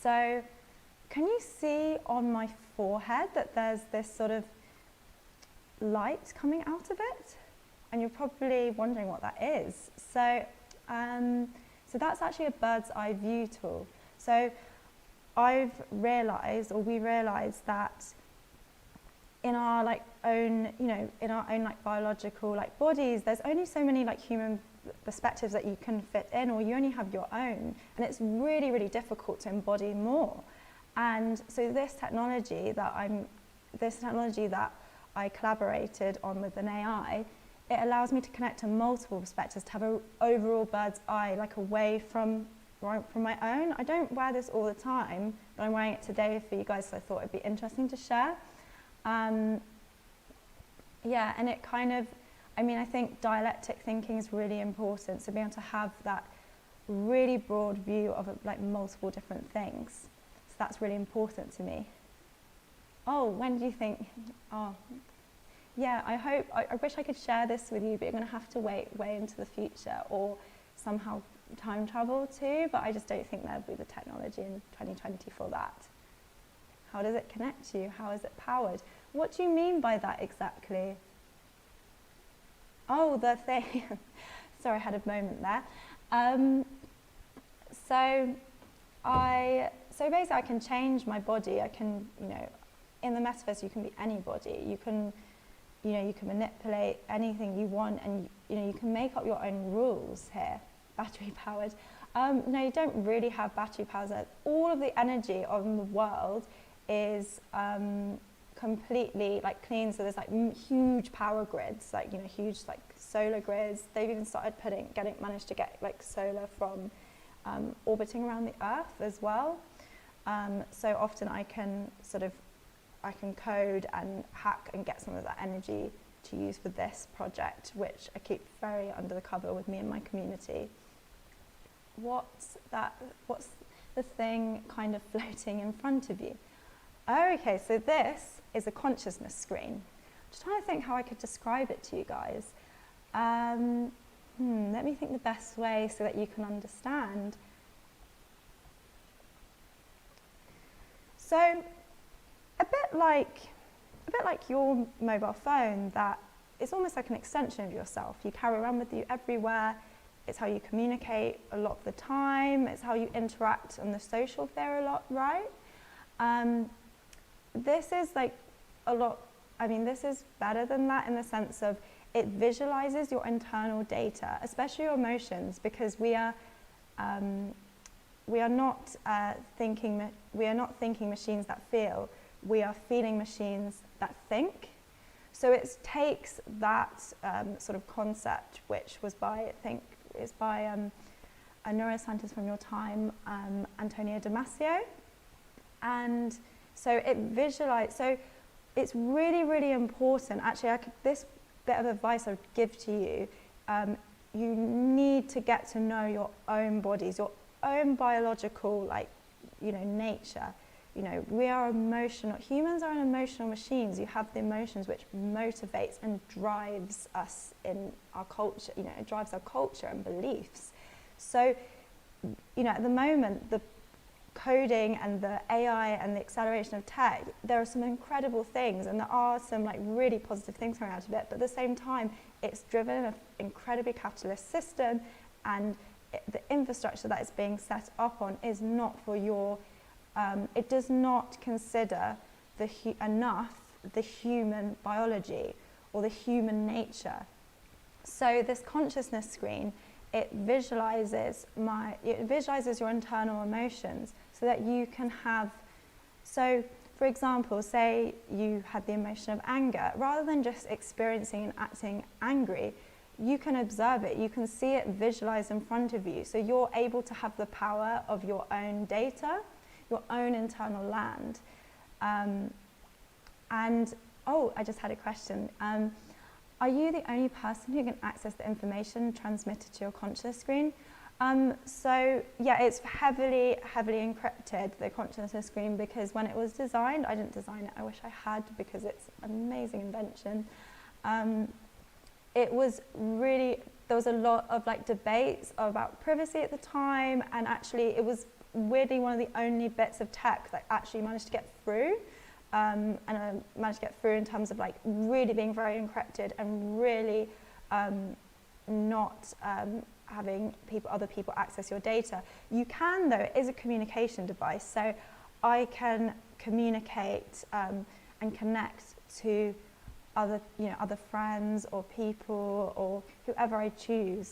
So can you see on my forehead that there's this sort of light coming out of it? And you're probably wondering what that is. So, so that's actually a bird's eye view tool. So I've realized, or we realized, that in our like own, you know, in our own like biological like bodies, there's only so many like human perspectives that you can fit in, or you only have your own, and it's really, really difficult to embody more. And so this technology that I collaborated on with an AI, it allows me to connect to multiple perspectives, to have an overall bird's eye, like away from my own. I don't wear this all the time, but I'm wearing it today for you guys, so I thought it'd be interesting to share. Yeah, and it kind of, I mean, I think dialectic thinking is really important, so being able to have that really broad view of like multiple different things. So that's really important to me. Oh, when do you think? Oh, yeah, I wish I could share this with you, but you're going to have to wait way into the future, or somehow time travel too, but I just don't think there'll be the technology in 2020 for that. How does it connect you? How is it powered? What do you mean by that exactly? Oh, the thing. Sorry, I had a moment there. So basically I can change my body. I can, you know, in the metaverse you can be anybody. You can manipulate anything you want, and you know, you can make up your own rules here. Battery powered. No, you don't really have battery powers. All of the energy of the world is completely like clean. So there's like huge power grids, like, you know, huge like solar grids. They've even started managed to get like solar from orbiting around the Earth as well. So often I can code and hack and get some of that energy to use for this project, which I keep very under the cover with me and my community. What's the thing kind of floating in front of you? Oh, okay, so this is a consciousness screen. Just trying to think how I could describe it to you guys. Let me think the best way so that you can understand. So, a bit like your mobile phone, that it's almost like an extension of yourself. You carry around with you everywhere. It's how you communicate a lot of the time. It's how you interact on the social sphere a lot, right? This is like a lot, I mean, this is better than that in the sense of it visualizes your internal data, especially your emotions, because we are not thinking machines that feel. We are feeling machines that think. So it takes that sort of concept, which was by, a neuroscientist from your time, Antonio Damasio. And so it's really, really important. Actually, this bit of advice I would give to you, you need to get to know your own bodies, your own biological, like, you know, nature. You know, we are emotional. Humans are emotional machines. You have the emotions which motivates and drives us in our culture. You know, it drives our culture and beliefs. So, you know, at the moment, the coding and the AI and the acceleration of tech, there are some incredible things, and there are some like really positive things coming out of it. But at the same time, it's driven an incredibly capitalist system, and the infrastructure that is being set up on is not for your. It does not consider enough the human biology or the human nature. So this consciousness screen, it visualizes your internal emotions so that you can have. So, for example, say you had the emotion of anger, rather than just experiencing and acting angry, you can observe it, you can see it visualized in front of you. So you're able to have the power of your own data, your own internal land. And, oh, I just had a question. Are you the only person who can access the information transmitted to your conscious screen? So, yeah, it's heavily encrypted, the consciousness screen, because when it was designed, I didn't design it, I wish I had, because it's an amazing invention. It was really, there was a lot of like debates about privacy at the time, and actually it was weirdly one of the only bits of tech that actually managed to get through, and I managed to get through in terms of like really being very encrypted and really not having other people access your data. You can, though, it is a communication device, so I can communicate and connect to other friends or people or whoever I choose